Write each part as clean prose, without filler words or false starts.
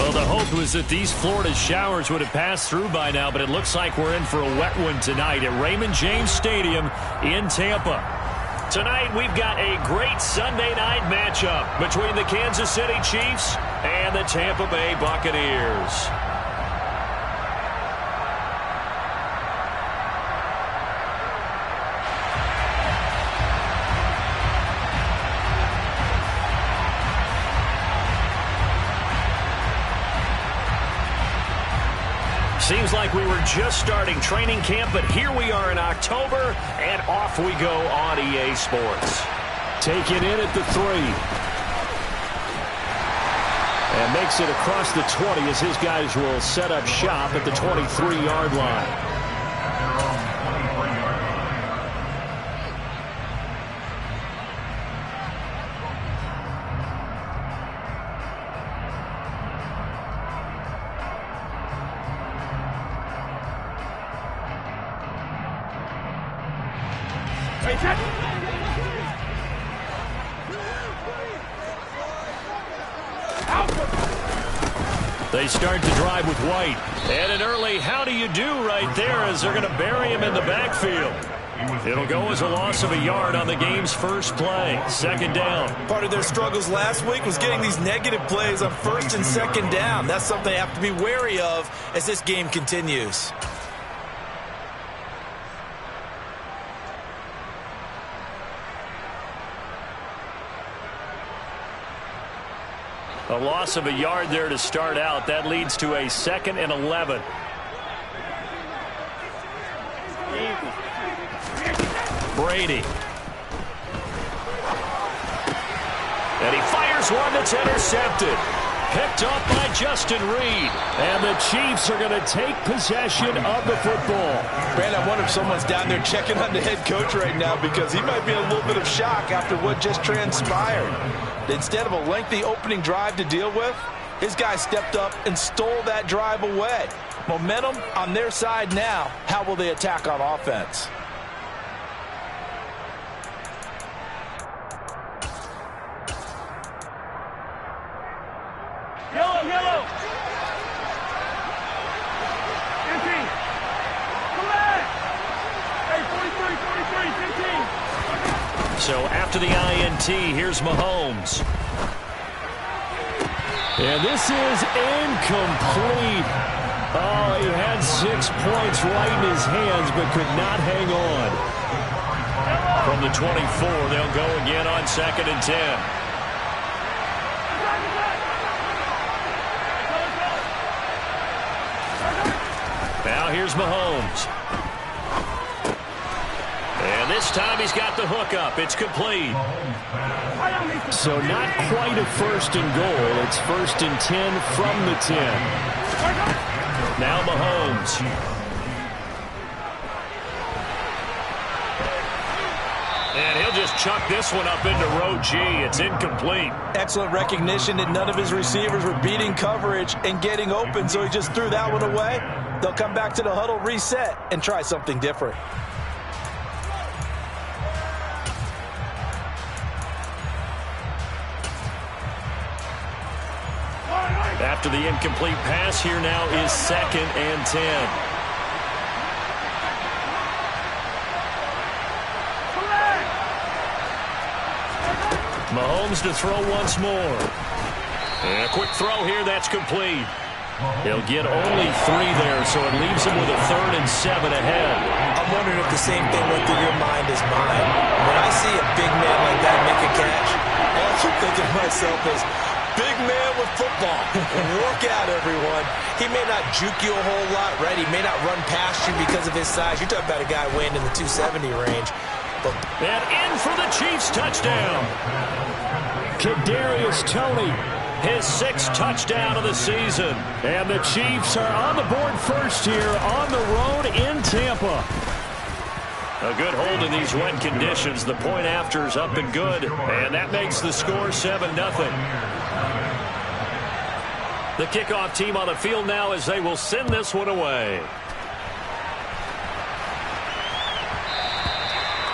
Well, the hope was that these Florida showers would have passed through by now, but it looks like we're in for a wet one tonight at Raymond James Stadium in Tampa. Tonight, we've got a great Sunday night matchup between the Kansas City Chiefs and the Tampa Bay Buccaneers. Seems like we were just starting training camp, but here we are in October, and off we go on EA Sports. Taken in at the 3. And makes it across the 20 as his guys will set up shop at the 23-yard line. They start to drive with White. And an early how do you do right there as they're going to bury him in the backfield. It'll go as a loss of a yard on the game's first play. Second down. Part of their struggles last week was getting these negative plays on first and second down. That's something they have to be wary of as this game continues. A loss of a yard there to start out. That leads to a 2nd and 11. Brady. And he fires one that's intercepted. Picked up by Justin Reed. And the Chiefs are going to take possession of the football. Brand, I wonder if someone's down there checking on the head coach right now because he might be in a little bit of shock after what just transpired. Instead of a lengthy opening drive to deal with, his guy stepped up and stole that drive away. Momentum on their side now. How will they attack on offense? Yellow. Empty. Come back. Hey, 43, 15. So after the INT, here's Mahomes. And this is incomplete. Oh, he had 6 points right in his hands, but could not hang on. From the 24, they'll go again on 2nd and 10. Now here's Mahomes. And this time he's got the hook up. It's complete. So not quite a 1st and goal. It's 1st and 10 from the 10. Now Mahomes. And he'll just chuck this one up into row G. It's incomplete. Excellent recognition that none of his receivers were beating coverage and getting open, so he just threw that one away. They'll come back to the huddle, reset, and try something different. After the incomplete pass, here now is 2nd and 10. Mahomes to throw once more. And a quick throw here, that's complete. He'll get only 3 there, so it leaves him with a 3rd and 7 ahead. I'm wondering if the same thing went through your mind as mine. When I see a big man like that make a catch, all I keep thinking to myself is, big man with football. Work out, everyone. He may not juke you a whole lot, right? He may not run past you because of his size. You're talking about a guy weighing in the 270 range. But and in for the Chiefs touchdown. Kadarius Toney. His 6th touchdown of the season. And the Chiefs are on the board first here on the road in Tampa. A good hold in these wet conditions. The point after is up and good. And that makes the score 7-0. The kickoff team on the field now as they will send this one away.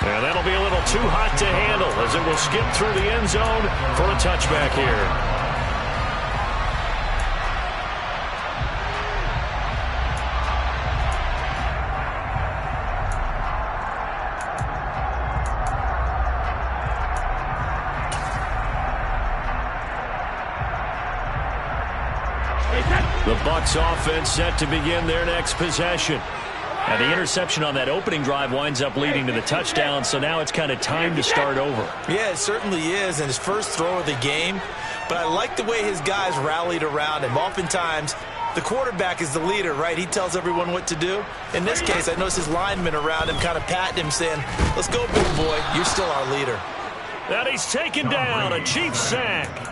And that'll be a little too hot to handle as it will skip through the end zone for a touchback here. The Bucs offense set to begin their next possession. And the interception on that opening drive winds up leading to the touchdown, so now it's kind of time to start over. Yeah, it certainly is, and his first throw of the game. But I like the way his guys rallied around him. Oftentimes, the quarterback is the leader, right? He tells everyone what to do. In this case, I noticed his linemen around him kind of patting him, saying, let's go, big boy. You're still our leader. And he's taken down, a Chiefs sack.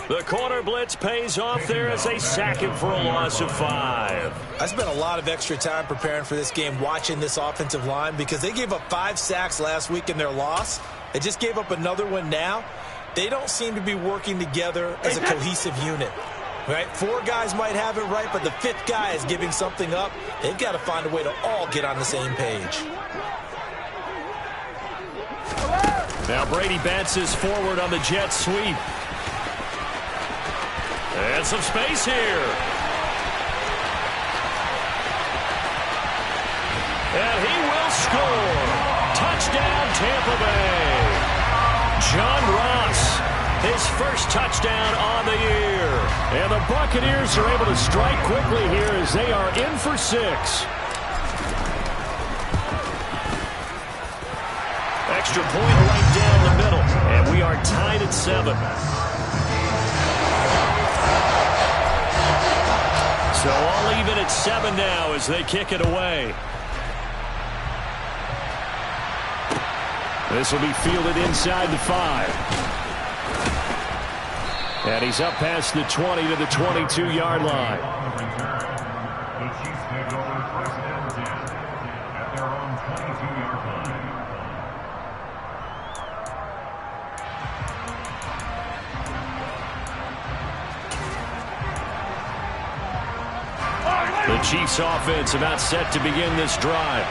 The corner blitz pays off there as they sack him for a loss of 5. I spent a lot of extra time preparing for this game watching this offensive line because they gave up 5 sacks last week in their loss. They just gave up another one now. They don't seem to be working together as a cohesive unit. Right? 4 guys might have it right, but the 5th guy is giving something up. They've got to find a way to all get on the same page. Now Brady bounces forward on the jet sweep. And some space here. And he will score. Touchdown, Tampa Bay. John Ross, his first touchdown on the year. And the Buccaneers are able to strike quickly here as they are in for 6. Extra point right down the middle. And we are tied at 7. So all even at 7 now as they kick it away. This will be fielded inside the 5. And he's up past the 20 to the 22-yard line. The Chiefs take over first and 10 at their own 22-yard line. The Chiefs offense about set to begin this drive.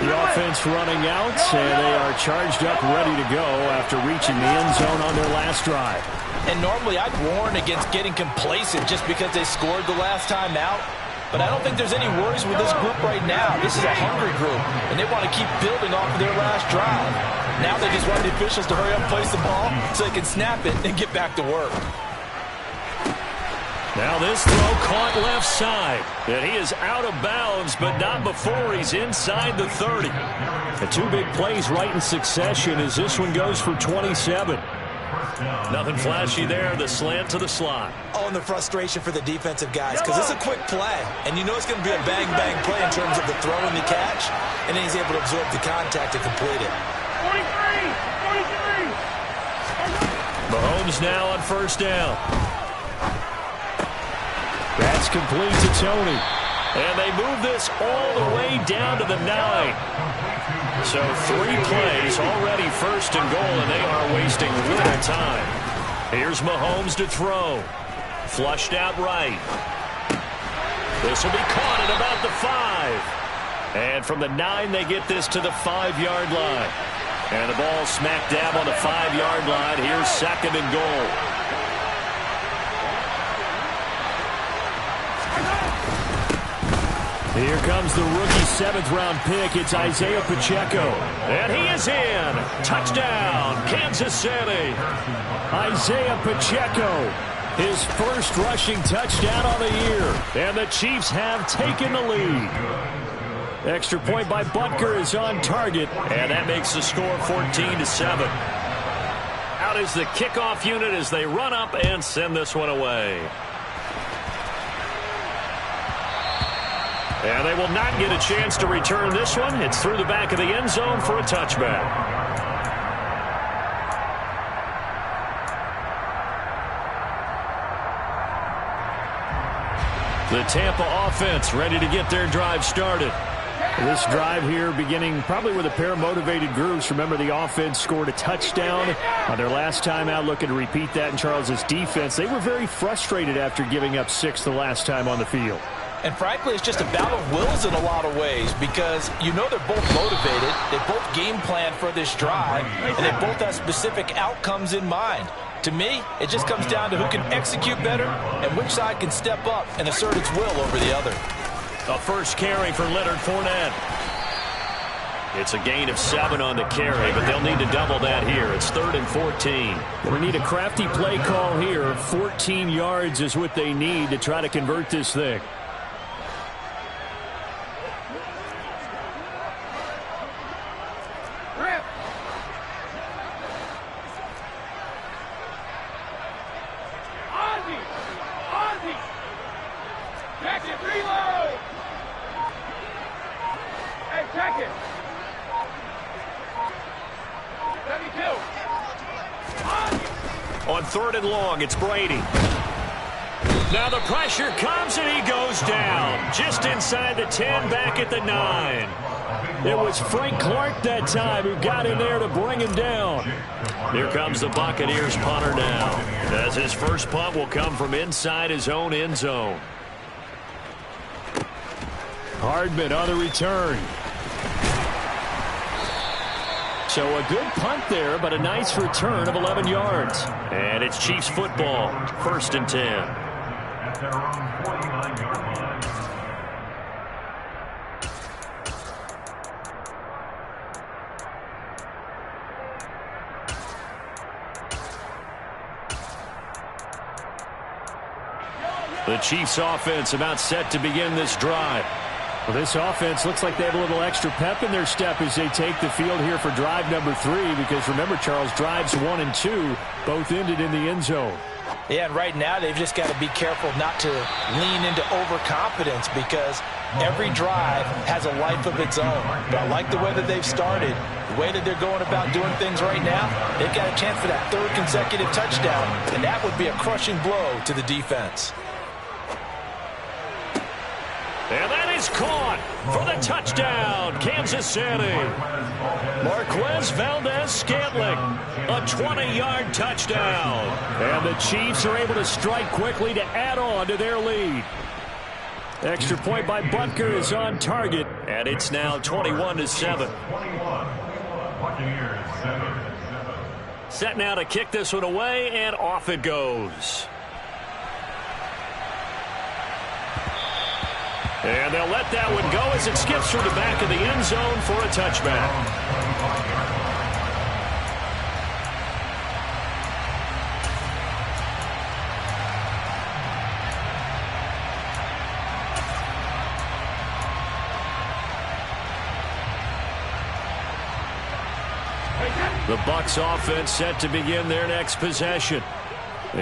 The offense running out, and they are charged up, ready to go after reaching the end zone on their last drive. And normally I'd warn against getting complacent just because they scored the last time out. But I don't think there's any worries with this group right now. This is a hungry group, and they want to keep building off of their last drive. Now they just want the officials to hurry up and place the ball so they can snap it and get back to work. Now this throw caught left side. And he is out of bounds, but not before he's inside the 30. The 2 big plays right in succession as this one goes for 27. Nothing flashy there, the slant to the slot. Oh, and the frustration for the defensive guys because it's a quick play. And you know it's going to be a bang-bang play in terms of the throw and the catch. And then he's able to absorb the contact to complete it. 43! Mahomes now on first down. That's complete to Tony. And they move this all the way down to the 9. So 3 plays already first and goal, and they are wasting little time. Here's Mahomes to throw. Flushed out right. This will be caught at about the 5. And from the 9, they get this to the 5-yard line. And the ball smack dab on the 5-yard line. Here's 2nd and goal. Here comes the rookie 7th-round pick. It's Isaiah Pacheco. And he is in. Touchdown, Kansas City. Isaiah Pacheco, his first rushing touchdown on the year. And the Chiefs have taken the lead. Extra point by Butker is on target. And that makes the score 14-7. Out is the kickoff unit as they run up and send this one away. And they will not get a chance to return this one. It's through the back of the end zone for a touchback. The Tampa offense ready to get their drive started. This drive here beginning probably with a pair of motivated groups. Remember, the offense scored a touchdown on their last time out, looking to repeat that in Charles's defense. They were very frustrated after giving up 6 the last time on the field. And frankly, it's just a battle of wills in a lot of ways because you know they're both motivated. They both game plan for this drive, and they both have specific outcomes in mind. To me, it just comes down to who can execute better and which side can step up and assert its will over the other. A first carry for Leonard Fournette. It's a gain of 7 on the carry, but they'll need to double that here. It's 3rd and 14. They need a crafty play call here. 14 yards is what they need to try to convert this thing. On 3rd and long, it's Brady. Now the pressure comes and he goes down. Just inside the 10, back at the 9. It was Frank Clark that time who got in there to bring him down. Here comes the Buccaneers punter now, as his first punt will come from inside his own end zone. Hardman on the return. So a good punt there, but a nice return of 11 yards. And it's Chiefs football, 1st and 10. At their own 49-yard line. The Chiefs offense about set to begin this drive. Well, this offense looks like they have a little extra pep in their step as they take the field here for drive number 3, because remember, Charles, drives 1 and 2 both ended in the end zone. Yeah, and right now they've just got to be careful not to lean into overconfidence, because every drive has a life of its own. But I like the way that they've started, the way that they're going about doing things right now. They've got a chance for that 3rd consecutive touchdown, and that would be a crushing blow to the defense. And that is caught for the touchdown, Kansas City. Marquez Valdez-Scantling, a 20-yard touchdown. And the Chiefs are able to strike quickly to add on to their lead. Extra point by Butker is on target. And it's now 21-7. Buccaneers 7. Set now to kick this one away, and off it goes. And they'll let that one go as it skips through the back of the end zone for a touchback. The Bucs offense set to begin their next possession.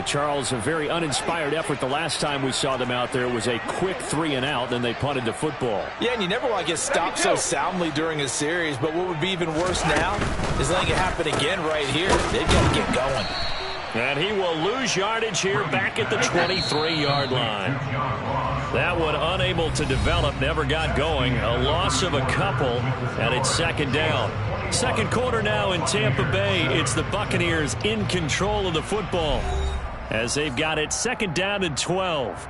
Charles, a very uninspired effort the last time we saw them out there. It was a quick 3 and out, then they punted the football. Yeah, and you never want to get stopped so soundly during a series, but what would be even worse now is letting it happen again right here. They've got to get going. And he will lose yardage here back at the 23-yard line. That one unable to develop, never got going. A loss of a couple, and it's 2nd down. 2nd quarter now in Tampa Bay. It's the Buccaneers in control of the football, as they've got it 2nd down and 12.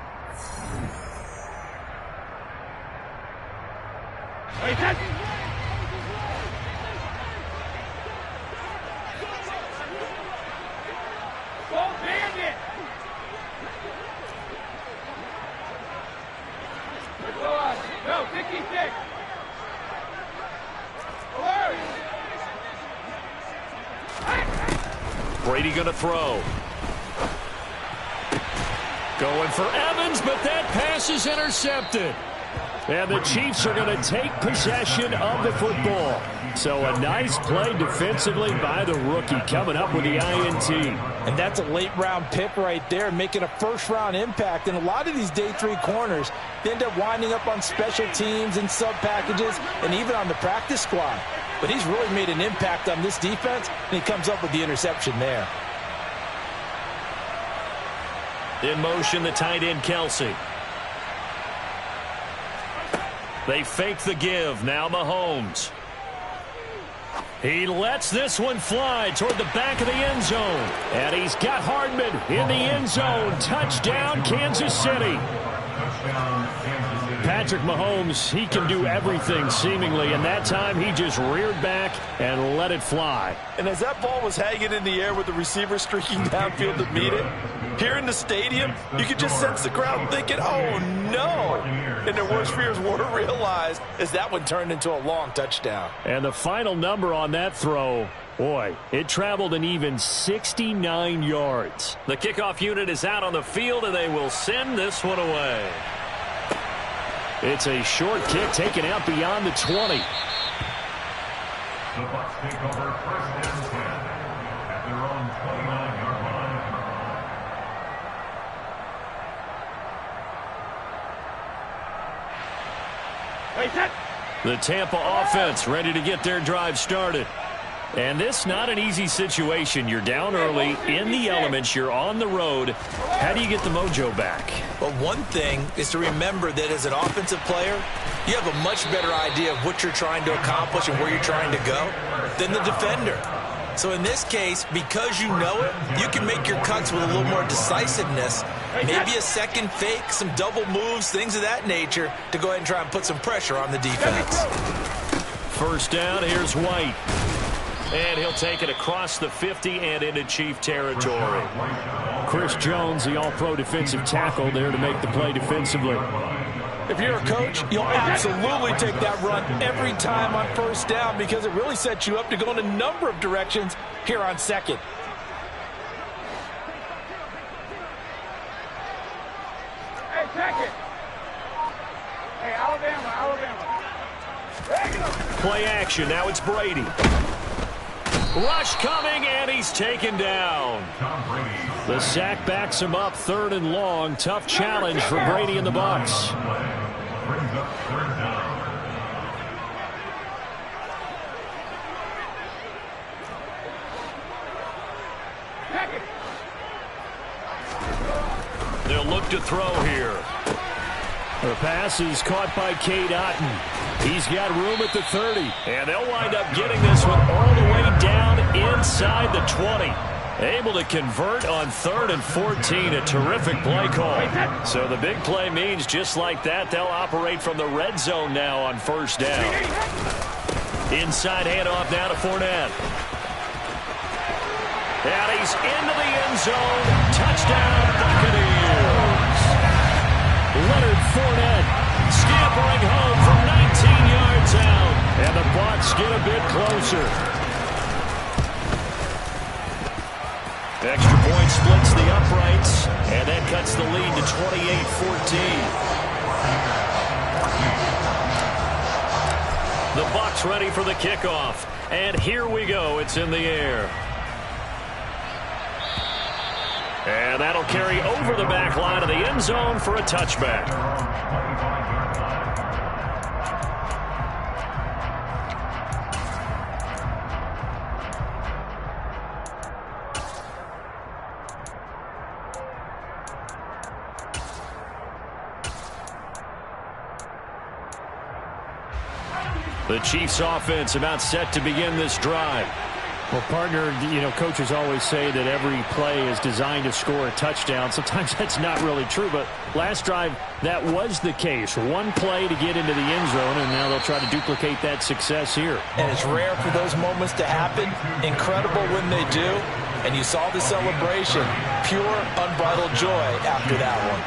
Brady going to throw. Going for Evans, but that pass is intercepted. And the Chiefs are going to take possession of the football. So a nice play defensively by the rookie, coming up with the INT. And that's a late-round pick right there, making a first-round impact. And a lot of these day 3 corners, they end up winding up on special teams and sub-packages and even on the practice squad. But he's really made an impact on this defense, and he comes up with the interception there. In motion, the tight end, Kelsey. They fake the give. Now Mahomes. He lets this one fly toward the back of the end zone. And he's got Hardman in the end zone. Touchdown, Kansas City. Patrick Mahomes, he can do everything seemingly, and that time he just reared back and let it fly. And as that ball was hanging in the air with the receiver streaking downfield to meet it, Here in the stadium, you could just sense the crowd thinking, oh, no. And their worst fears were realized as that one turned into a long touchdown. And the final number on that throw, boy, it traveled an even 69 yards. The kickoff unit is out on the field, and they will send this one away. It's a short kick taken out beyond the 20. The Bucs take over 1st and 10 at their own 29-yard line. The Tampa offense ready to get their drive started. And this not an easy situation. You're down early, in the elements, you're on the road. How do you get the mojo back? Well, one thing is to remember that as an offensive player, you have a much better idea of what you're trying to accomplish and where you're trying to go than the defender. So in this case, because you know it, you can make your cuts with a little more decisiveness, maybe a second fake, some double moves, things of that nature, to go ahead and try and put some pressure on the defense. First down, here's White. And he'll take it across the 50 and into Chief territory. Chris Jones, the all-pro defensive tackle, there to make the play defensively. If you're a coach, you'll absolutely take that run every time on first down because it really sets you up to go in a number of directions here on second. Hey, check it. Hey, Alabama. Play action. Now it's Brady. Rush coming, and he's taken down. The sack backs him up, 3rd and long. Tough challenge for Brady and the Bucs. Brings up 3rd down. They'll look to throw here. The pass is caught by Cade Otton. He's got room at the 30. And they'll wind up getting this one all the way down inside the 20. Able to convert on 3rd and 14. A terrific play call. So the big play means just like that, they'll operate from the red zone now on first down. Inside handoff now to Fournette. And he's into the end zone. Touchdown, Buccaneers. Leonard Fournette Scampering home from 19 yards out. And the Bucs get a bit closer. Extra point splits the uprights, and that cuts the lead to 28-14. The Bucs ready for the kickoff. And here we go. It's in the air. And that'll carry over the back line of the end zone for a touchback. The Chiefs offense about set to begin this drive. Well, partner, coaches always say that every play is designed to score a touchdown. Sometimes that's not really true, but last drive, that was the case. One play to get into the end zone, and now they'll try to duplicate that success here. And it's rare for those moments to happen. Incredible when they do. And you saw the celebration. Pure, unbridled joy after that one.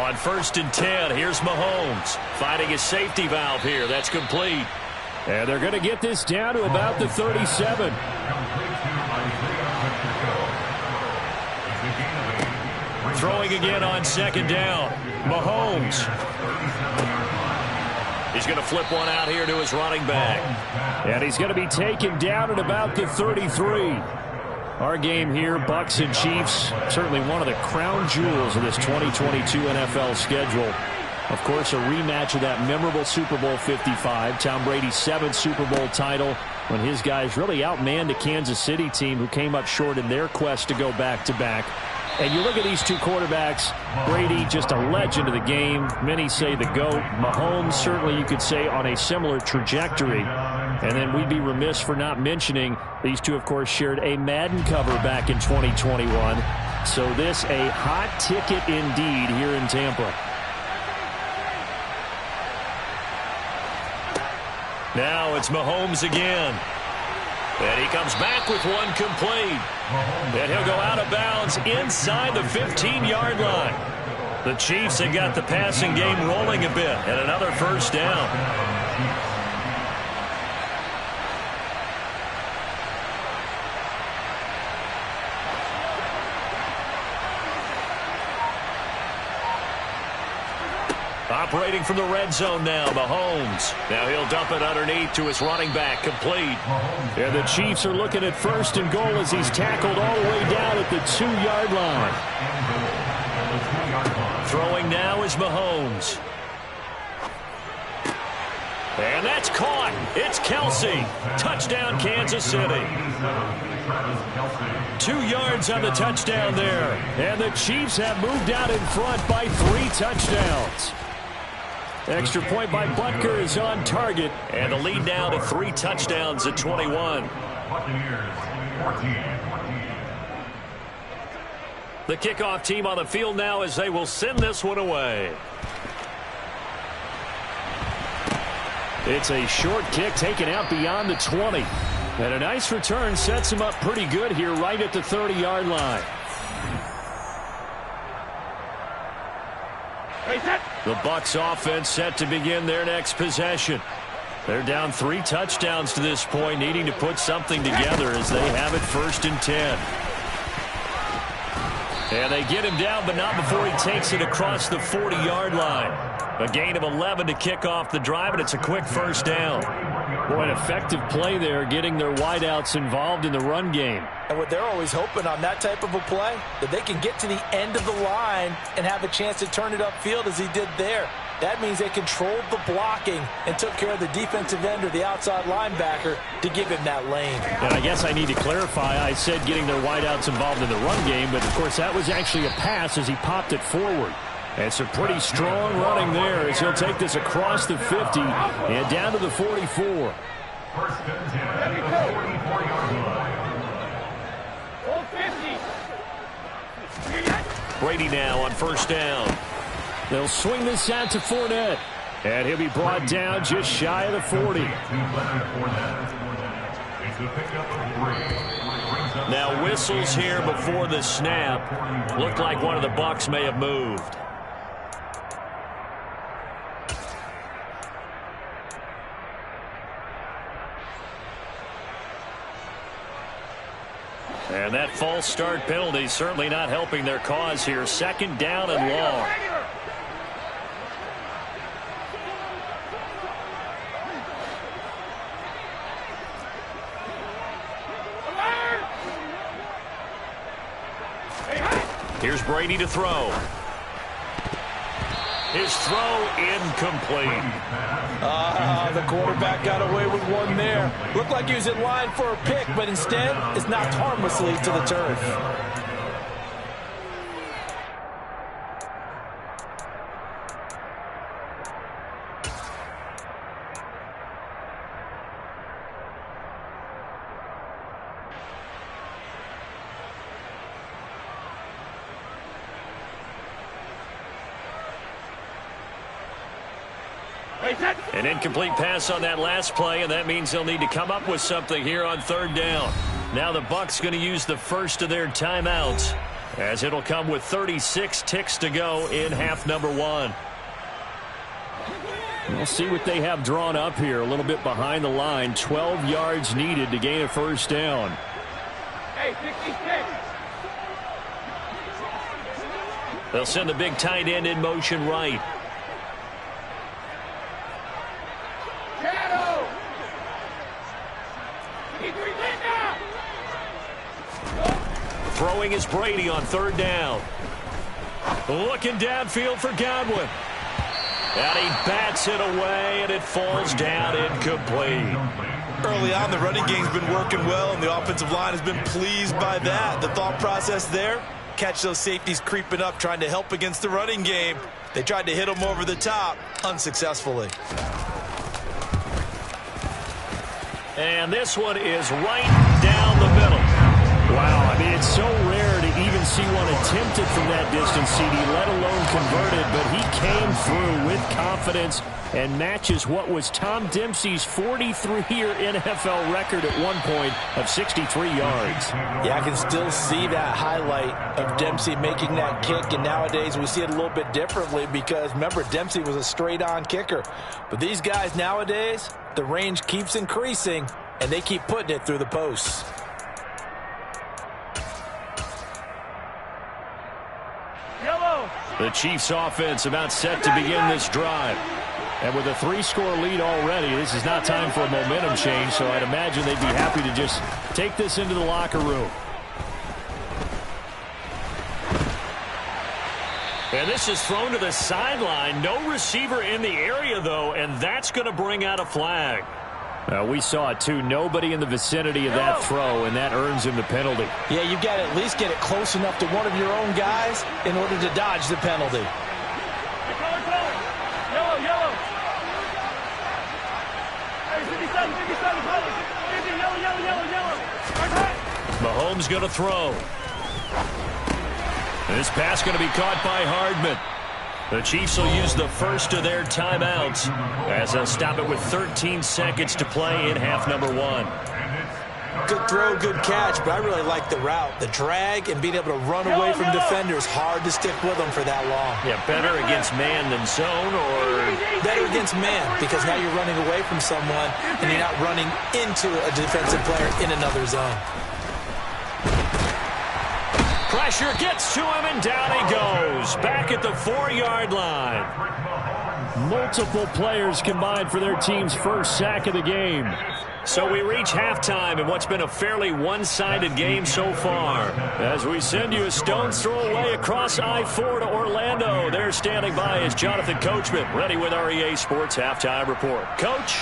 On 1st and 10, here's Mahomes finding his safety valve here. That's complete. And they're going to get this down to about the 37. Throwing again on 2nd down. Mahomes. He's going to flip one out here to his running back. And he's going to be taken down at about the 33. Our game here, Bucs and Chiefs, certainly one of the crown jewels of this 2022 NFL schedule. Of course, a rematch of that memorable Super Bowl 55, Tom Brady's 7th Super Bowl title, when his guys really outmanned the Kansas City team who came up short in their quest to go back-to-back. And you look at these two quarterbacks, Brady, just a legend of the game. Many say the GOAT. Mahomes, certainly you could say, on a similar trajectory. And then we'd be remiss for not mentioning these two, of course, shared a Madden cover back in 2021. So this a hot ticket indeed here in Tampa. Now it's Mahomes again. And he comes back with one complete. And he'll go out of bounds inside the 15-yard line. The Chiefs have got the passing game rolling a bit, and another first down. Operating from the red zone now, Mahomes. Now he'll dump it underneath to his running back, complete. And the Chiefs are looking at 1st and goal as he's tackled all the way down at the 2-yard line. Throwing now is Mahomes. And that's caught. It's Kelce. Touchdown, Kansas City. 2 yards on the touchdown there. And the Chiefs have moved out in front by 3 touchdowns. Extra point by Butker is on target. And the lead now to 3 touchdowns at 21. The kickoff team on the field now as they will send this one away. It's a short kick taken out beyond the 20. And a nice return sets him up pretty good here right at the 30-yard line. The Bucs offense set to begin their next possession. They're down 3 touchdowns to this point, needing to put something together as they have it 1st and 10. And they get him down, but not before he takes it across the 40-yard line. A gain of 11 to kick off the drive, and it's a quick first down. Boy, an effective play there, getting their wideouts involved in the run game. And what they're always hoping on that type of a play, that they can get to the end of the line and have a chance to turn it upfield as he did there. That means they controlled the blocking and took care of the defensive end or the outside linebacker to give him that lane. And I guess I need to clarify, I said getting their wideouts involved in the run game, but of course that was actually a pass as he popped it forward. And some pretty strong running there as he'll take this across the 50 and down to the 44. 1st and 10, 44-yard line. Brady now on 1st down. They'll swing this out to Fournette. And he'll be brought down just shy of the 40. Now whistles here before the snap. Looked like one of the Bucs may have moved. And that false start penalty certainly not helping their cause here. 2nd down and long. Here's Brady to throw. His throw incomplete. The quarterback got away with one there. Looked like he was in line for a pick, but instead it's knocked harmlessly to the turf. An incomplete pass on that last play, and that means they'll need to come up with something here on 3rd down. Now the Bucs going to use the first of their timeouts, as it'll come with 36 ticks to go in half number 1. We'll see what they have drawn up here. A little bit behind the line. 12 yards needed to gain a 1st down. Hey, 66. They'll send the big tight end in motion right. Throwing is Brady on 3rd down. Looking downfield for Godwin. And he bats it away, and it falls down incomplete. Early on, the running game's been working well, and the offensive line has been pleased by that. The thought process there, catch those safeties creeping up, trying to help against the running game. They tried to hit them over the top, unsuccessfully. And this one is right down the middle. Wow, I mean, it's so rare to even see one attempted from that distance, CD, let alone converted, but he came through with confidence and matches what was Tom Dempsey's 43-year NFL record at one point of 63 yards. Yeah, I can still see that highlight of Dempsey making that kick, and nowadays we see it a little bit differently because, remember, Dempsey was a straight-on kicker. But these guys nowadays, the range keeps increasing, and they keep putting it through the posts. The Chiefs offense about set to begin this drive. And with a 3-score lead already, this is not time for a momentum change, so I'd imagine they'd be happy to just take this into the locker room. And this is thrown to the sideline. No receiver in the area, though, and that's going to bring out a flag. We saw it, too. Nobody in the vicinity of that throw, and that earns him the penalty. Yeah, you've got to at least get it close enough to one of your own guys in order to dodge the penalty. Yellow, yellow. Hey, 57, 57, yellow, yellow, yellow, yellow. Mahomes going to throw. This pass going to be caught by Hardman. The Chiefs will use the first of their timeouts as they'll stop it with 13 seconds to play in half number 1. Good throw, good catch, but I really like the route. The drag and being able to run away from defenders, hard to stick with them for that long. Yeah, better against man than zone, or better against man, because now you're running away from someone and you're not running into a defensive player in another zone. Pressure gets to him, and down he goes. Back at the 4-yard line. Multiple players combined for their team's first sack of the game. So we reach halftime in what's been a fairly one-sided game so far. As we send you a stone's throw away across I-4 to Orlando. There standing by is Jonathan Coachman, ready with our EA Sports Halftime Report. Coach?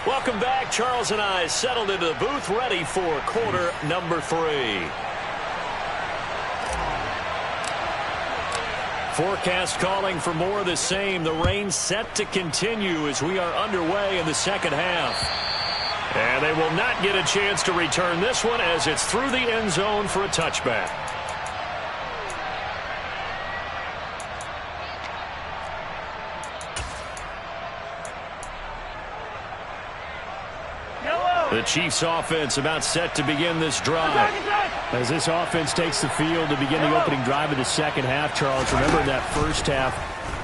Welcome back. Charles and I settled into the booth, ready for quarter number 3. Forecast calling for more of the same. The rain set to continue as we are underway in the second half. And they will not get a chance to return this one as it's through the end zone for a touchback. The Chiefs offense about set to begin this drive. As this offense takes the field to begin the opening drive of the second half, Charles, remember that first half,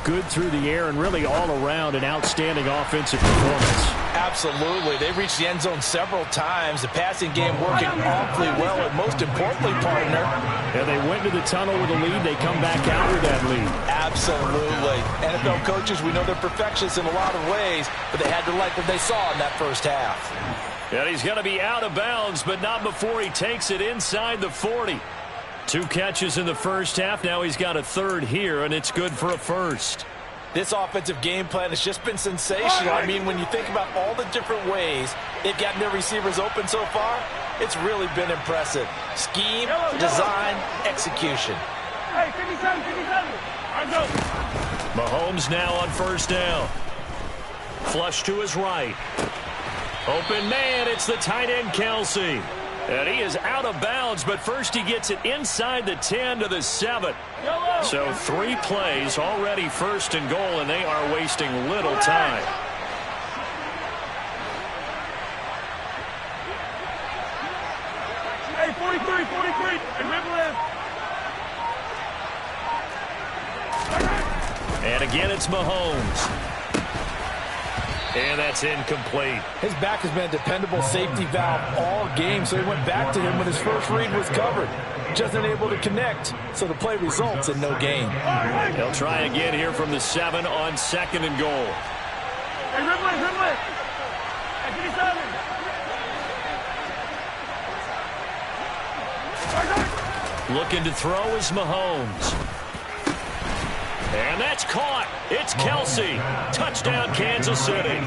good through the air and really all around an outstanding offensive performance. Absolutely. They reached the end zone several times. The passing game working awfully well, and most importantly, partner. Yeah, they went to the tunnel with a lead. They come back out with that lead. Absolutely. NFL coaches, we know they're perfectionists in a lot of ways, but they had to like what they saw in that first half. And he's going to be out of bounds, but not before he takes it inside the 40. 2 catches in the first half. Now he's got a third here, and it's good for a first. This offensive game plan has just been sensational. I mean, when you think about all the different ways they've gotten their receivers open so far, it's really been impressive. Scheme, design, execution. Hey, 57, 57. Mahomes now on first down. Flush to his right. Open man, it's the tight end, Kelsey. And he is out of bounds, but first he gets it inside the 10 to the 7. So 3 plays already first and goal, and they are wasting little time. Hey, 43, 43. And rip left. And again, it's Mahomes. And that's incomplete. His back has been a dependable safety valve all game, so he went back to him when his first read was covered. Just unable to connect, so the play results in no gain. He'll try again here from the 7 on second and goal. Hey, rip left, rip left. Hey, 57. Looking to throw is Mahomes. And that's caught. It's Kelce. Touchdown, Kansas City.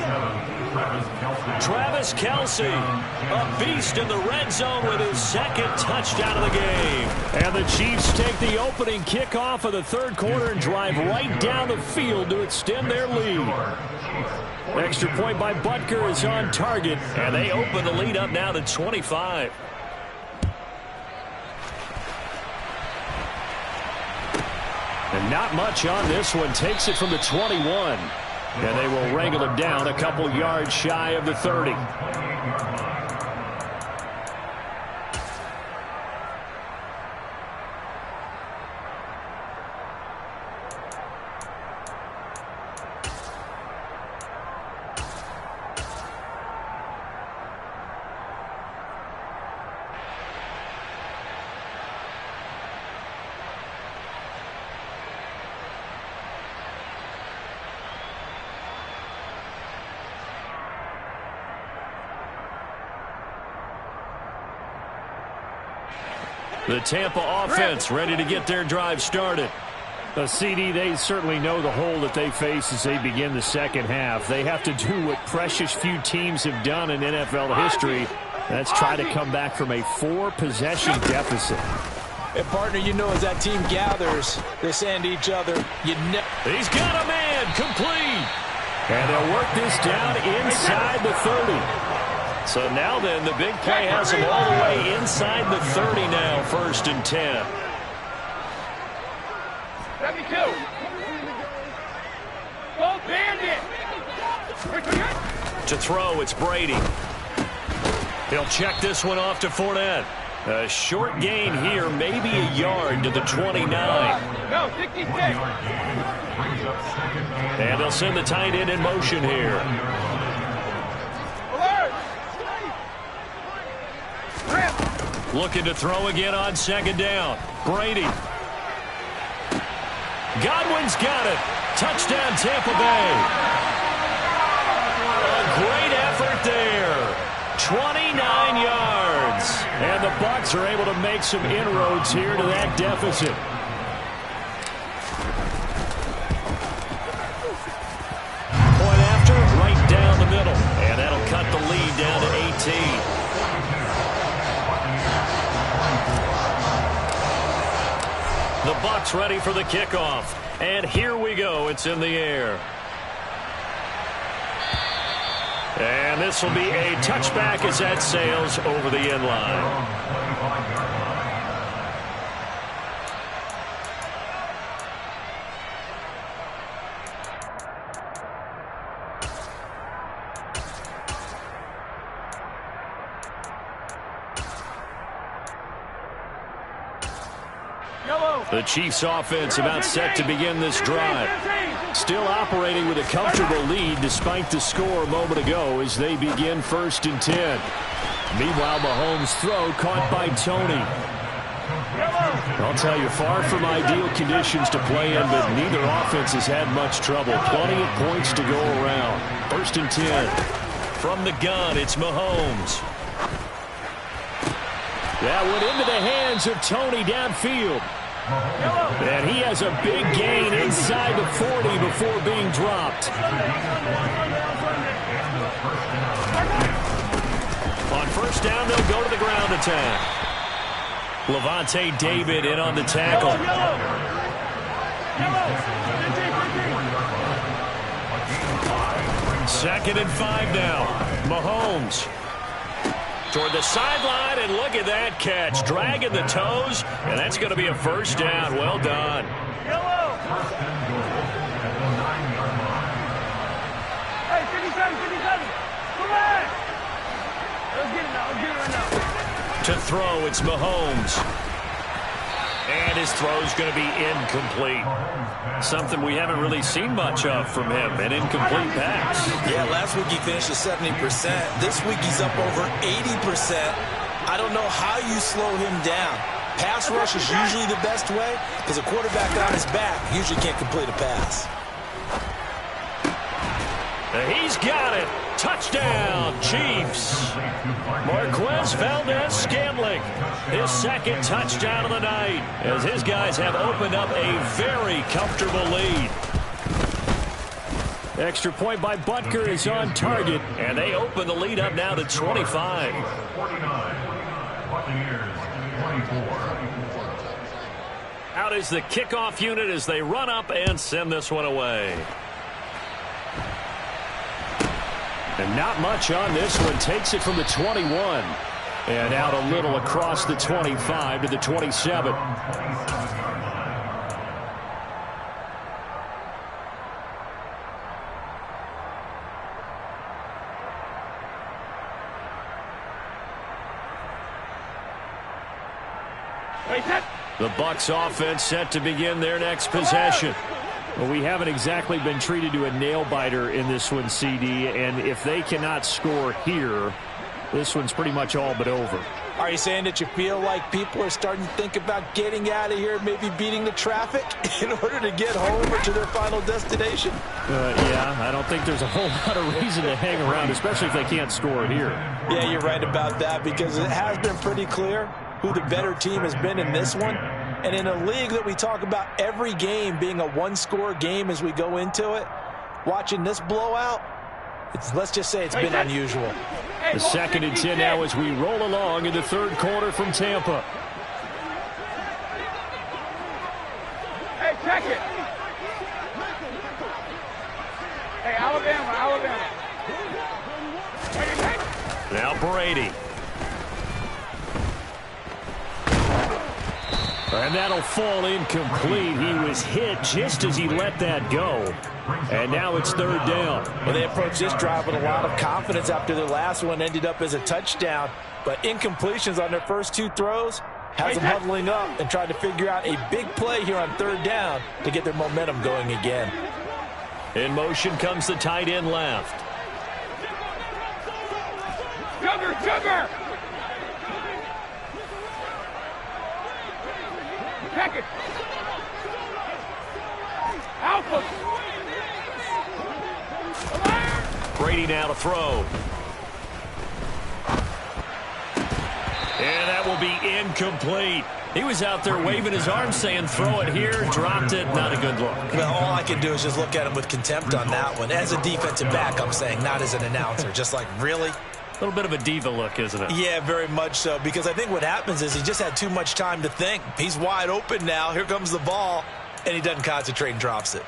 Travis Kelce, a beast in the red zone with his second touchdown of the game. And the Chiefs take the opening kickoff of the third quarter and drive right down the field to extend their lead. Extra point by Butker is on target. And they open the lead up now to 25. And not much on this one. Takes it from the 21. And they will wrangle him down a couple yards shy of the 30. The Tampa offense ready to get their drive started. CD, they certainly know the hole that they face as they begin the second half. They have to do what precious few teams have done in NFL history. That's try to come back from a 4-possession deficit. And, partner, you know, as that team gathers, they're saying to each other, He's got a man, complete. And they'll work this down inside the 30. So now then, the big play has him all the way inside the 30 now, 1st and 10. 72. Go Bandit. To throw, it's Brady. He'll check this one off to Fournette. A short gain here, maybe a yard to the 29. No, 66. And they'll send the tight end in motion here. Looking to throw again on 2nd down. Brady. Godwin's got it. Touchdown, Tampa Bay. A great effort there. 29 yards. And the Bucs are able to make some inroads here to that deficit. Point after, right down the middle. And that'll cut the lead down to 18. The Bucs ready for the kickoff. And here we go. It's in the air. And this will be a touchback as that sails over the end line. The Chiefs offense about set to begin this drive. Still operating with a comfortable lead despite the score a moment ago as they begin 1st and 10. Meanwhile, Mahomes' throw caught by Tony. I'll tell you, far from ideal conditions to play in, but neither offense has had much trouble. Plenty of points to go around. 1st and 10. From the gun, it's Mahomes. That went into the hands of Tony downfield. And he has a big gain inside the 40 before being dropped. On 1st down, they'll go to the ground attack. Levante David in on the tackle. 2nd and 5 now. Mahomes. Toward the sideline, and look at that catch. Dragging the toes, and that's going to be a 1st down. Well done. Hey, 57, 57. Come on. Let's get it now. Let's get it right now. To throw, it's Mahomes. And his throw's going to be incomplete. Something we haven't really seen much of from him, an incomplete pass. Yeah, last week he finished at 70%. This week he's up over 80%. I don't know how you slow him down. Pass rush is usually the best way because a quarterback on his back usually can't complete a pass. He's got it. Touchdown, Chiefs. Marquez Valdez-Scantling, his second touchdown of the night, as his guys have opened up a very comfortable lead. Extra point by Butker is on target, and they open the lead up now to 25. 49. Buccaneers 24. Out is the kickoff unit as they run up and send this one away. And not much on this one. Takes it from the 21. And out a little across the 25 to the 27. The Bucs offense set to begin their next possession. Well, we haven't exactly been treated to a nail-biter in this one, CD, and if they cannot score here, this one's pretty much all but over. Are you saying that you feel like people are starting to think about getting out of here, maybe beating the traffic in order to get home or to their final destination? Yeah, I don't think there's a whole lot of reason to hang around, especially if they can't score here. Yeah, you're right about that, because it has been pretty clear who the better team has been in this one. And in a league that we talk about every game being a one-score game as we go into it, watching this blowout, let's just say it's been unusual. The 2nd and 10 now as we roll along in the third quarter from Tampa. Hey, check it. Hey, Alabama. Now Brady. And that'll fall incomplete. He was hit just as he let that go. And now it's third down. Well, they approached this drive with a lot of confidence after their last one ended up as a touchdown. But incompletions on their first two throws has them huddling up and trying to figure out a big play here on third down to get their momentum going again. In motion comes the tight end left. Sugar! Check it. Alpha. Brady now to throw. And that will be incomplete. He was out there waving his arms saying throw it here, dropped it, not a good look. Well, all I can do is just look at him with contempt on that one. As a defensive back, I'm saying, not as an announcer. Just like, really? A little bit of a diva look, isn't it? Yeah, very much so, because I think what happens is he just had too much time to think. He's wide open now. Here comes the ball, and he doesn't concentrate and drops it.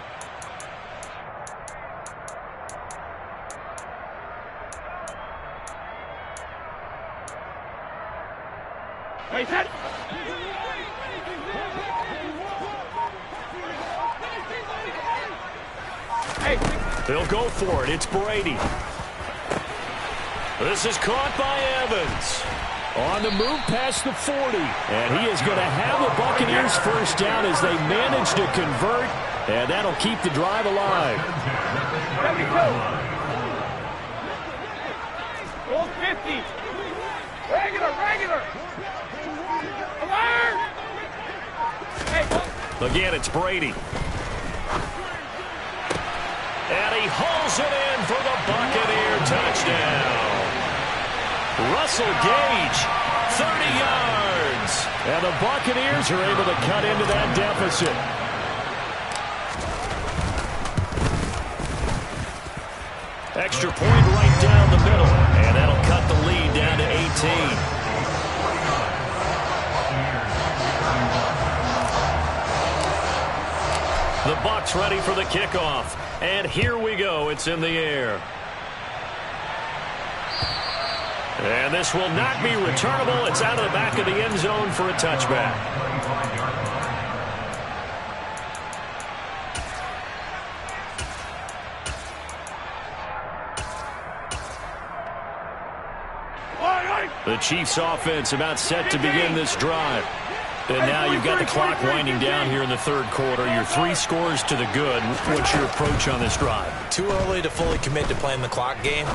Wait, set. Hey. They'll go for it. It's Brady. This is caught by Evans. On the move past the 40. And he is going to have the Buccaneers first down as they manage to convert. And that'll keep the drive alive. 72. Full 50. Regular. Alert! Hey. Again, it's Brady. And he hauls it in for the Buccaneer touchdown. Russell Gage, 30 yards. And the Buccaneers are able to cut into that deficit. Extra point right down the middle. And that'll cut the lead down to 18. The Bucs ready for the kickoff. And here we go. It's in the air. And this will not be returnable. It's out of the back of the end zone for a touchback. The Chiefs offense about set to begin this drive. And now you've got the clock winding down here in the third quarter. Your 3 scores to the good. What's your approach on this drive? Too early to fully commit to playing the clock game.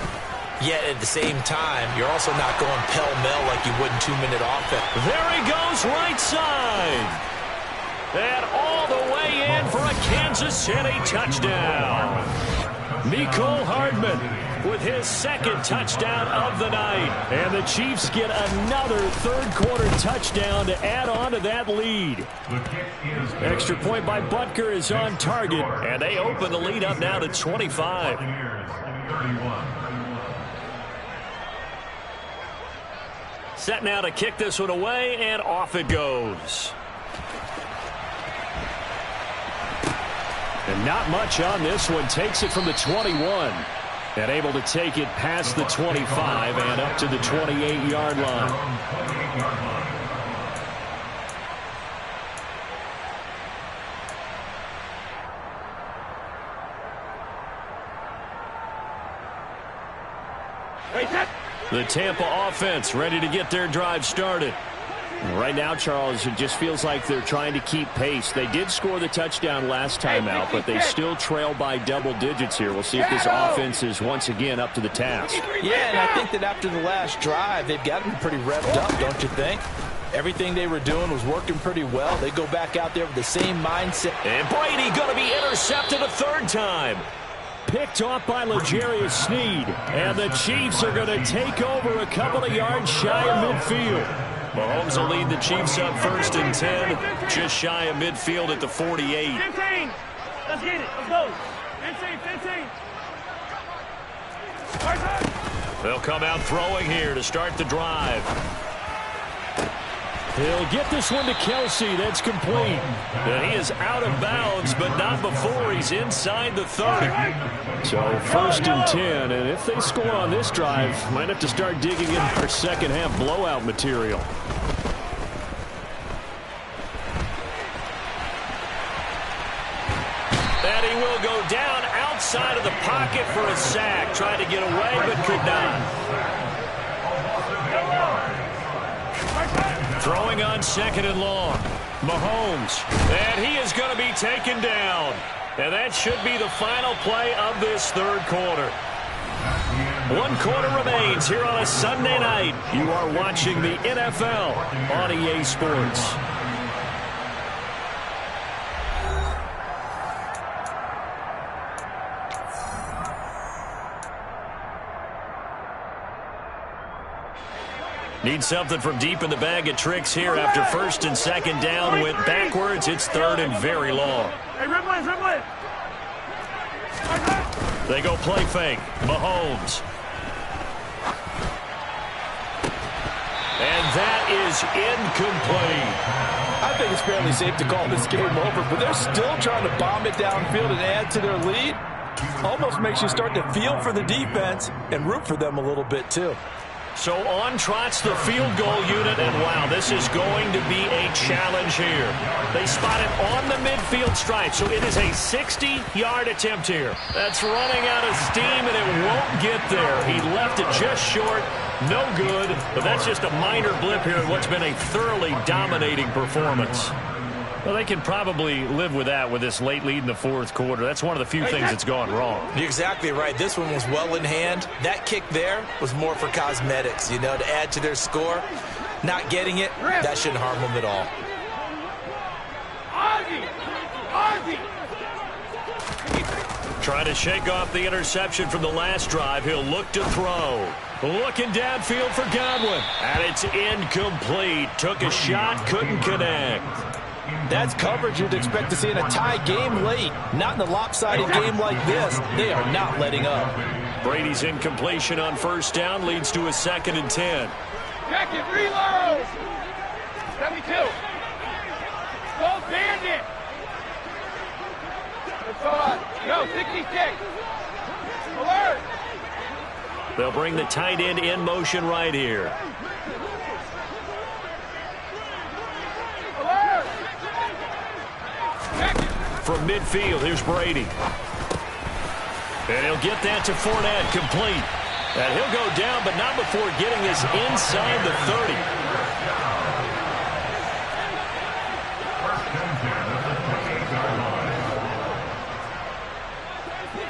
Yet at the same time, you're also not going pell-mell like you would in 2-minute offense. There he goes right side. And all the way in for a Kansas City touchdown. Mecole Hardman with his second touchdown of the night. And the Chiefs get another third-quarter touchdown to add on to that lead. Extra point by Butker is on target, and they open the lead up now to 25. Set now to kick this one away, and off it goes. And not much on this one. Takes it from the 21. And able to take it past the 25 and up to the 28-yard line. The Tampa offense ready to get their drive started. Right now, Charles, it just feels like they're trying to keep pace. They did score the touchdown last time out, but they still trail by double digits here. We'll see if this offense is once again up to the task. Yeah, and I think that after the last drive, they've gotten pretty revved up, don't you think? Everything they were doing was working pretty well. They go back out there with the same mindset. And Brady going to be intercepted a third time. Picked off by L'Jarius Sneed. And the Chiefs are going to take over a couple of yards shy of midfield. Mahomes will lead the Chiefs up 1st and 10, just shy of midfield at the 48. 15. Let's get it. Let's go. 15. They'll come out throwing here to start the drive. He'll get this one to Kelsey. That's complete. And he is out of bounds, but not before he's inside the 30. So 1st and 10, and if they score on this drive, might have to start digging in our second half blowout material. And he will go down outside of the pocket for a sack. Tried to get away, but could not. Throwing on 2nd and long. Mahomes. And he is going to be taken down. And that should be the final play of this third quarter. 1 quarter remains here on a Sunday night. You are watching the NFL on EA Sports. Need something from deep in the bag of tricks here after 1st and 2nd down. Went backwards. It's 3rd and very long. Hey, Ripley. They go play fake. Mahomes. And that is incomplete. I think it's fairly safe to call this game over, but they're still trying to bomb it downfield and add to their lead. Almost makes you start to feel for the defense and root for them a little bit, too. So on trots the field goal unit, and wow, this is going to be a challenge here. They spot it on the midfield stripe, so it is a 60-yard attempt here. That's running out of steam, and it won't get there. He left it just short. No good, but that's just a minor blip here in what's been a thoroughly dominating performance. Well, they can probably live with that with this late lead in the 4th quarter. That's one of the few things that's gone wrong. You're exactly right. This one was well in hand. That kick there was more for cosmetics, you know, to add to their score. Not getting it, that shouldn't harm them at all. Trying to shake off the interception from the last drive. He'll look to throw. Looking downfield for Godwin. And it's incomplete. Took a shot, couldn't connect. That's coverage you'd expect to see in a tie game late. Not in a lopsided game like this. They are not letting up. Brady's incompletion on 1st down leads to a 2nd and 10. Check it, reload. 72. Go Bandit. Go 66. Alert. They'll bring the tight end in motion right here. From midfield, here's Brady. And he'll get that to Fournette, complete. And he'll go down, but not before getting this inside the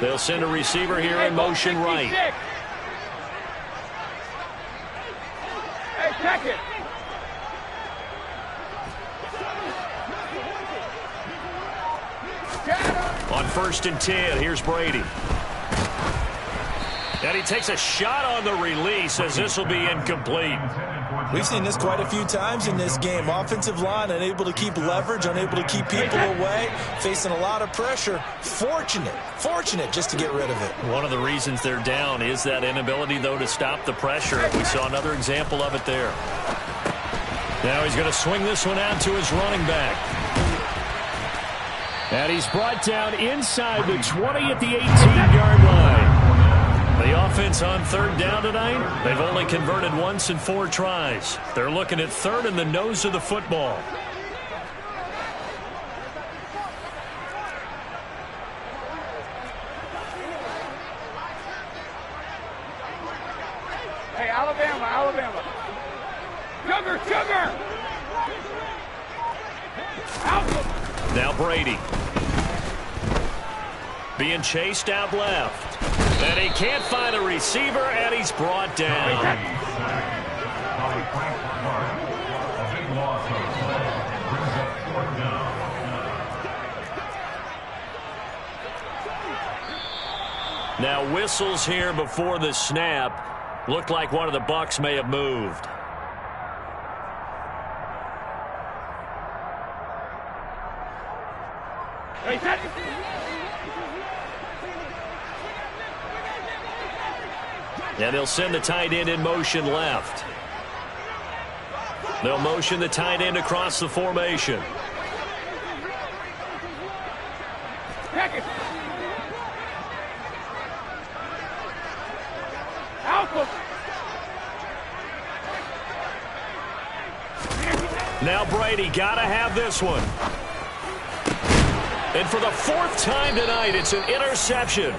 30. They'll send a receiver here in motion right. Hey, check it. On 1st and 10, here's Brady. And he takes a shot on the release as this will be incomplete. We've seen this quite a few times in this game. Offensive line unable to keep leverage, unable to keep people away, facing a lot of pressure. Fortunate just to get rid of it. One of the reasons they're down is that inability, though, to stop the pressure. We saw another example of it there. Now he's going to swing this one out to his running back. And he's brought down inside the 20 at the 18-yard line. The offense on third down tonight, they've only converted once in 4 tries. They're looking at third in the nose of the football. Hey, Alabama. Sugar! Out! Now Brady. Being chased out left. And he can't find a receiver, and he's brought down. Now whistles here before the snap. Looked like one of the Bucs may have moved. And they'll send the tight end in motion left. They'll motion the tight end across the formation. Now Brady got to have this one. And for the 4th time tonight, it's an interception.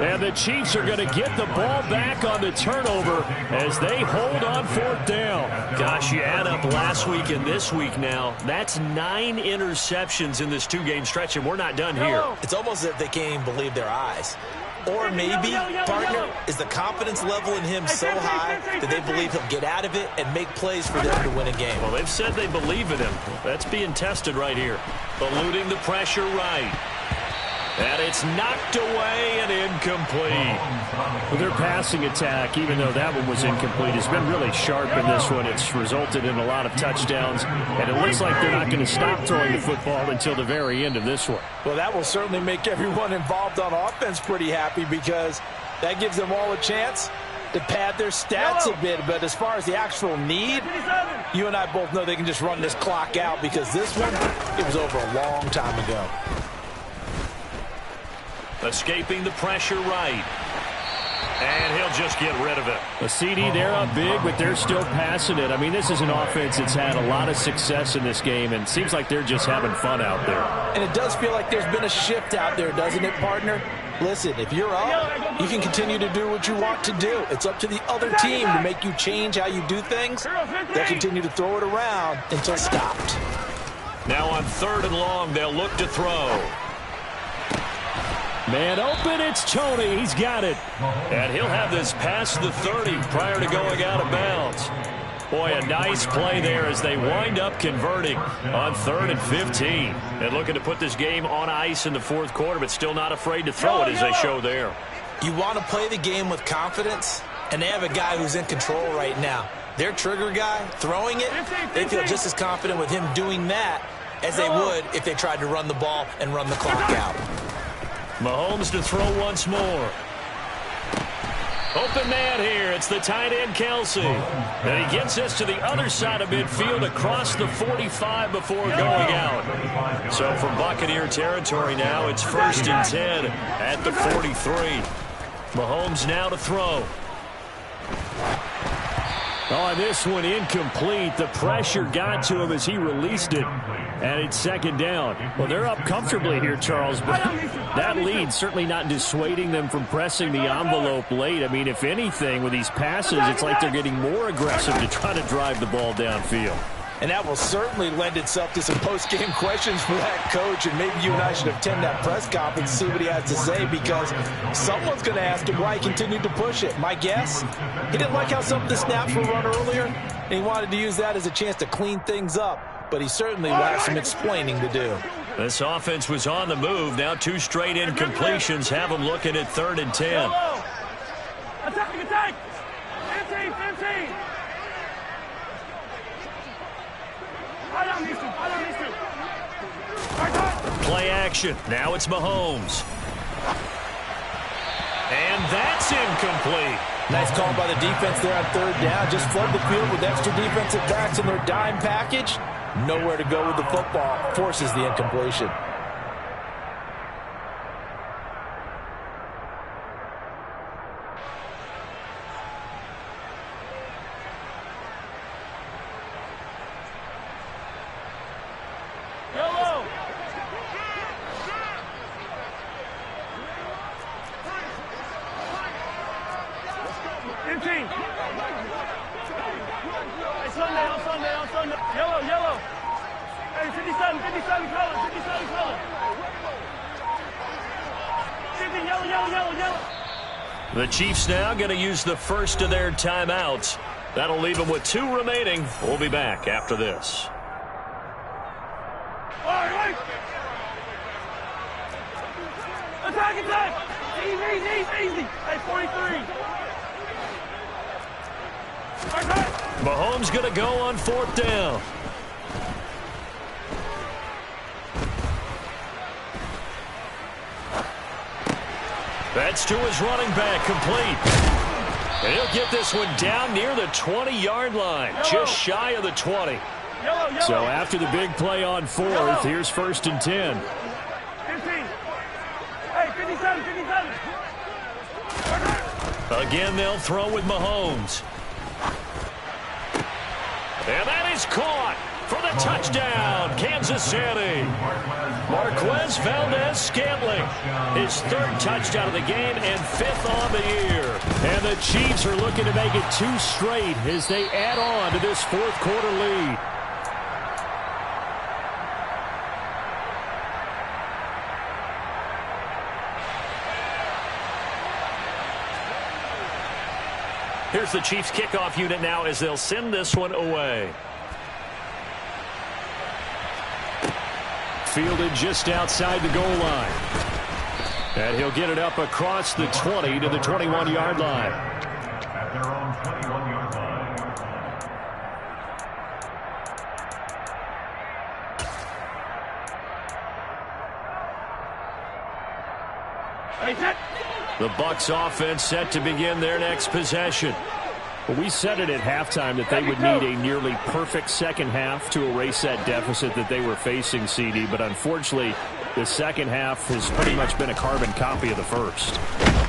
And the Chiefs are going to get the ball back on the turnover as they hold on 4th down. Gosh, you add up last week and this week now. That's 9 interceptions in this 2-game stretch, and we're not done here. It's almost as if they can't even believe their eyes. Or maybe, partner, is the confidence level in him so high that they believe he'll get out of it and make plays for them to win a game. Well, they've said they believe in him. That's being tested right here. Eluding the pressure right. And it's knocked away and incomplete. Well, their passing attack, even though that one was incomplete, has been really sharp in this one. It's resulted in a lot of touchdowns, and it looks like they're not going to stop throwing the football until the very end of this one. Well, that will certainly make everyone involved on offense pretty happy because that gives them all a chance to pad their stats a bit. But as far as the actual need, you and I both know they can just run this clock out because this one, it was over a long time ago. Escaping the pressure right. And he'll just get rid of it. A CD, they're up big, but they're still passing it. I mean, this is an offense that's had a lot of success in this game, and it seems like they're just having fun out there. And it does feel like there's been a shift out there, doesn't it, partner? Listen, if you're up, you can continue to do what you want to do. It's up to the other team to make you change how you do things. They'll continue to throw it around until stopped. Now on 3rd and long, they'll look to throw. Man open, it's Tony. He's got it. And he'll have this past the 30 prior to going out of bounds. Boy, a nice play there as they wind up converting on 3rd and 15. And looking to put this game on ice in the 4th quarter, but still not afraid to throw it as they show there. You want to play the game with confidence, and they have a guy who's in control right now. Their trigger guy, throwing it, they feel just as confident with him doing that as they would if they tried to run the ball and run the clock out. Mahomes to throw once more. Open man here. It's the tight end, Kelsey. And he gets this to the other side of midfield across the 45 before going out. So from Buccaneer territory now, it's 1st and 10 at the 43. Mahomes now to throw. Oh, this one incomplete. The pressure got to him as he released it. And it's 2nd down. Well, they're up comfortably here, Charles, but that lead certainly not dissuading them from pressing the envelope late. I mean, if anything, with these passes, it's like they're getting more aggressive to try to drive the ball downfield. And that will certainly lend itself to some post-game questions for that coach. And maybe you and I should attend that press conference and see what he has to say, because someone's going to ask him why he continued to push it. My guess, he didn't like how some of the snaps were run earlier, and he wanted to use that as a chance to clean things up. But he certainly will have some explaining to do. This offense was on the move. Now 2 straight incompletions have them looking at 3rd and 10. Attack, attack! 15, 15! I don't need to, I don't need to. Play action. Now it's Mahomes. And that's incomplete. Nice call by the defense there on third down. Just flood the field with extra defensive backs in their dime package. Nowhere to go with the football. Forces the incompletion. Yellow! 15. Hey, Sunday, on Sunday, on Sunday. Yellow, yellow. Hey, 57, 57 color, 57 color. 50, yellow, yellow, yellow, yellow. The Chiefs now going to use the first of their timeouts. That'll leave them with 2 remaining. We'll be back after this. All right. Attack, attack. Easy, easy, easy. Hey, 43. Mahomes going to go on 4th down. That's to his running back, complete. And he'll get this one down near the 20-yard line, just shy of the 20. So after the big play on 4th, here's 1st and 10. 15. Hey, 57, 57. Again, they'll throw with Mahomes. And that is caught for the touchdown, Kansas City. Marquez Valdez-Scantling, his 3rd touchdown of the game and 5th on the year. And the Chiefs are looking to make it 2 straight as they add on to this 4th quarter lead. Here's the Chiefs kickoff unit now as they'll send this one away. Fielded just outside the goal line. And he'll get it up across the 20 to the 21-yard line. At their own 21-yard line. Hey, set. The Bucs offense set to begin their next possession. Well, we said it at halftime that they would need a nearly perfect second half to erase that deficit that they were facing, CD. But unfortunately, the second half has pretty much been a carbon copy of the first.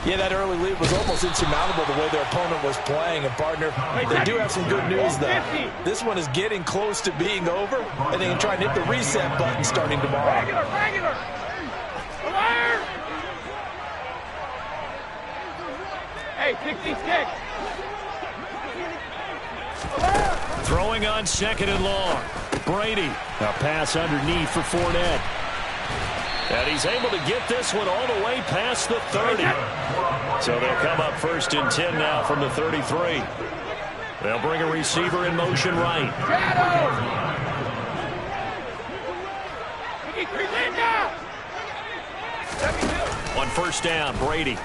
Yeah, that early lead was almost insurmountable the way their opponent was playing. And, partner, they do have some good news, though. This one is getting close to being over, and they can try and hit the reset button starting tomorrow. Regular, regular. Alert! Hey, 60 kick. Throwing on 2nd and long. Brady. A pass underneath for Fournette. And he's able to get this one all the way past the 30. So they'll come up 1st and 10 now from the 33. They'll bring a receiver in motion right. On 1st down, Brady.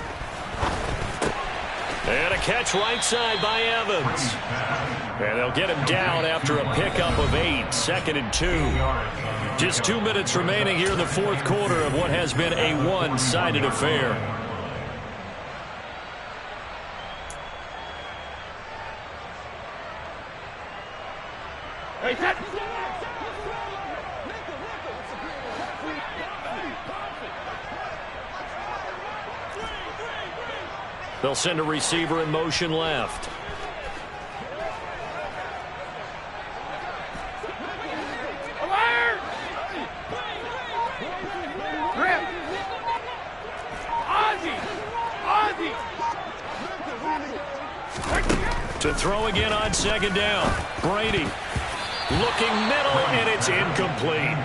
And a catch right side by Evans. And they'll get him down after a pickup of 8, 2nd and 2. Just 2 minutes remaining here in the 4th quarter of what has been a one-sided affair. Hey, set. They'll send a receiver in motion left. Alert! Grip. Ozzie. Ozzie. To throw again on 2nd down. Brady looking middle, and it's incomplete.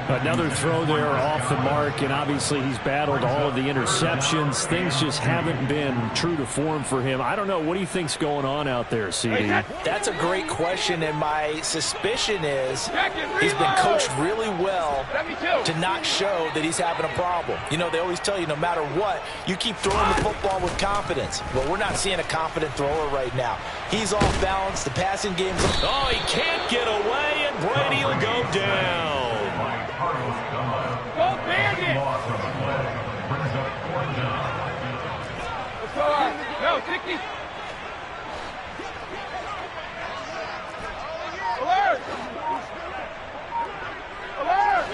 Another throw there off the mark, and obviously he's battled all of the interceptions. Things just haven't been true to form for him. I don't know. What do you think's going on out there, CD? That's a great question, and my suspicion is he's been coached really well to not show that he's having a problem. You know, they always tell you no matter what, you keep throwing the football with confidence. Well, we're not seeing a confident thrower right now. He's off balance. The passing game's... Oh, he can't get away, and Brady will go down. Go Bandit! Let's go. No, 60. Alert! Alert!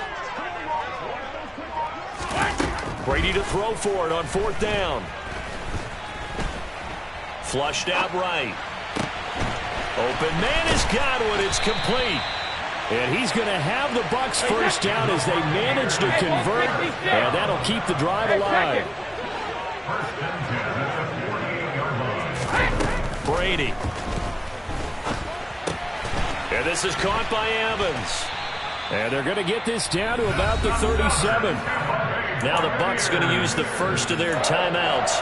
Brady to throw for it on 4th down. Flushed out right. Open man is Godwin. It's complete. And he's going to have the Bucs first down as they manage to convert, and that'll keep the drive alive. Brady. And this is caught by Evans. And they're going to get this down to about the 37. Now the Bucs going to use the first of their timeouts,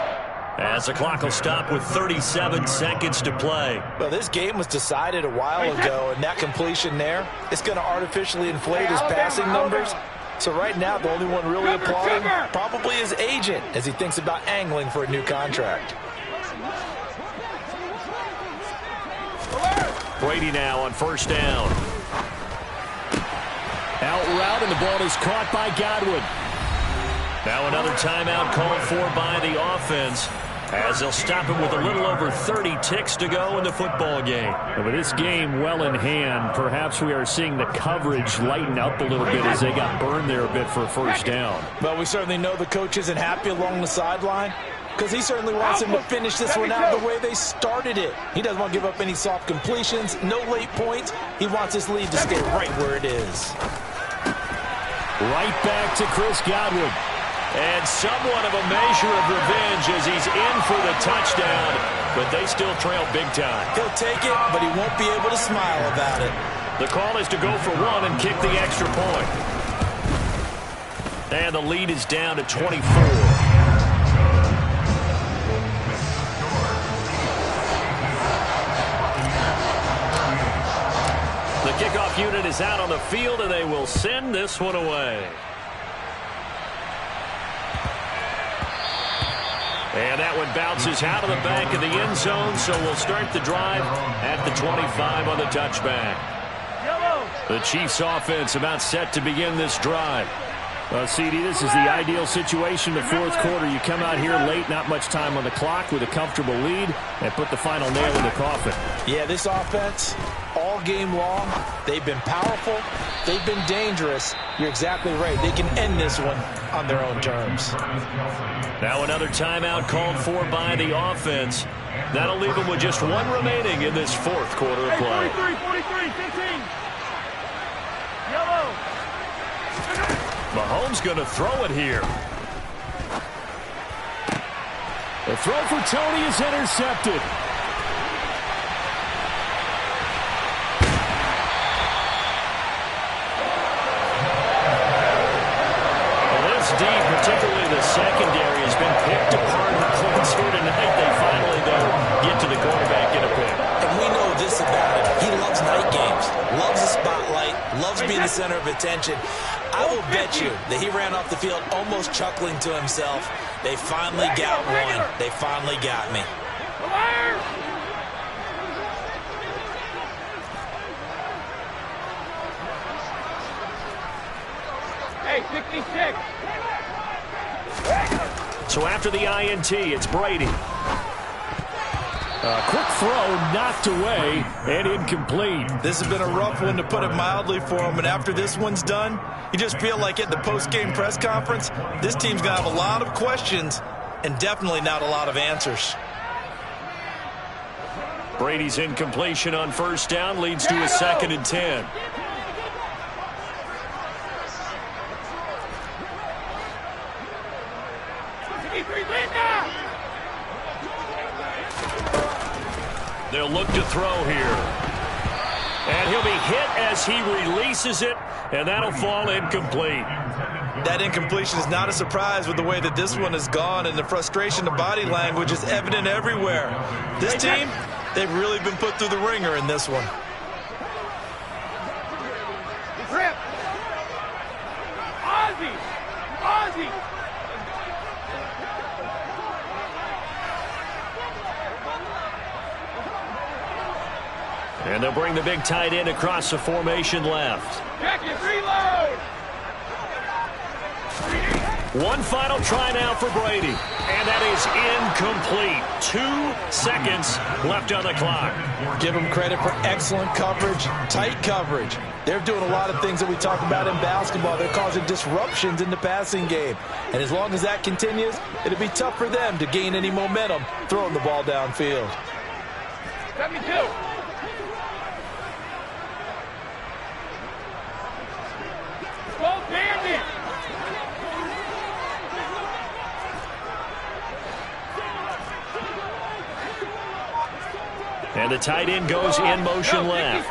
as the clock will stop with 37 seconds to play. Well, this game was decided a while ago, and that completion there, it's going to artificially inflate his passing numbers. So right now, the only one really applauding probably his agent as he thinks about angling for a new contract. Brady now on 1st down. Out route, and the ball is caught by Godwin. Now another timeout called for by the offense, as they'll stop him with a little over 30 ticks to go in the football game. And with this game well in hand, perhaps we are seeing the coverage lighten up a little bit as they got burned there a bit for a 1st down. But we certainly know the coach isn't happy along the sideline, because he certainly wants them to finish this one out the way they started it. He doesn't want to give up any soft completions, no late points. He wants this lead to stay right where it is. Right back to Chris Godwin. And somewhat of a measure of revenge as he's in for the touchdown, but they still trail big time. He'll take it, but he won't be able to smile about it. The call is to go for one and kick the extra point. And the lead is down to 24. The kickoff unit is out on the field, and they will send this one away. And that one bounces out of the back of the end zone, so we'll start the drive at the 25 on the touchback. The Chiefs offense about set to begin this drive. Well, CD, this is the ideal situation in the 4th quarter. You come out here late, not much time on the clock, with a comfortable lead, and put the final nail in the coffin. Yeah, this offense, all game long, they've been powerful, they've been dangerous. You're exactly right. They can end this one on their own terms. Now another timeout called for by the offense. That'll leave them with just one remaining in this 4th quarter of play. 43, 15. Yellow. Mahomes going to throw it here. The throw for Tony is intercepted. Well, this D, particularly the secondary, has been picked apart in points here tonight. They finally, though, get to the quarterback in a pick. And we know this about him. He loves night games, loves the spotlight, loves being the center of attention. I will bet you that he ran off the field almost chuckling to himself. They finally got one. They finally got me. Hey, 66. So after the INT, it's Brady. A quick throw knocked away and incomplete. This has been a rough one, to put it mildly, for him. And after this one's done, you just feel like at the post-game press conference, this team's going to have a lot of questions and definitely not a lot of answers. Brady's incompletion on 1st down leads to a 2nd and 10. They'll look to throw here. And he'll be hit as he releases it. and that'll fall incomplete. That incompletion is not a surprise with the way that this one has gone, and the frustration, the body language is evident everywhere. This team, they've really been put through the ringer in this one. Rip! Ozzy! Ozzy! And they'll bring the big tight end across the formation left. Check it, reload! One final try now for Brady. And that is incomplete. 2 seconds left on the clock. Give them credit for excellent coverage, tight coverage. They're doing a lot of things that we talk about in basketball. They're causing disruptions in the passing game. And as long as that continues, it'll be tough for them to gain any momentum throwing the ball downfield. 72. Go bandit! And the tight end goes in motion left.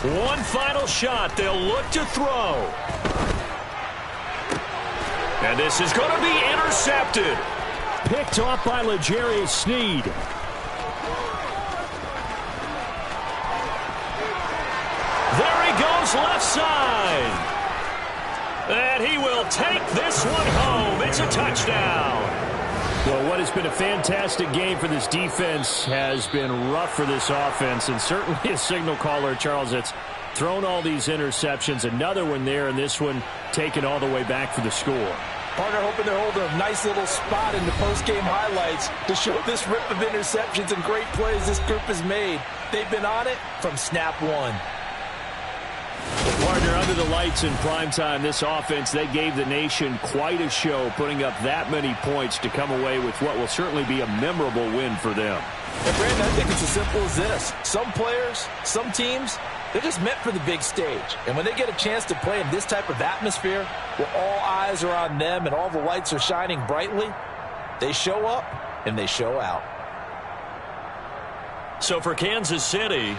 One final shot. They'll look to throw. And this is going to be intercepted. Picked off by L'Jarius Sneed. There he goes left side. And he will take this one home. It's a touchdown. Well, what has been a fantastic game for this defense has been rough for this offense, and certainly a signal caller, Charles, that's thrown all these interceptions. Another one there, and this one taken all the way back for the score. Partner hoping they're holding a nice little spot in the post-game highlights to show this rip of interceptions and great plays this group has made. They've been on it from snap one. Partner, under the lights in primetime, this offense, they gave the nation quite a show, putting up that many points to come away with what will certainly be a memorable win for them. And Brandon, I think it's as simple as this. Some players, some teams, they're just meant for the big stage. And when they get a chance to play in this type of atmosphere, where all eyes are on them and all the lights are shining brightly, they show up and they show out. So for Kansas City,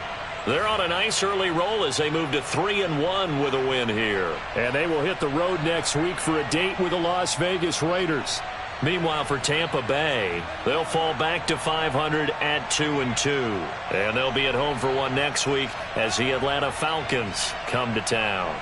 they're on a nice early roll as they move to 3-1 with a win here. And they will hit the road next week for a date with the Las Vegas Raiders. Meanwhile, for Tampa Bay, they'll fall back to 500 at 2-2. And they'll be at home for one next week as the Atlanta Falcons come to town.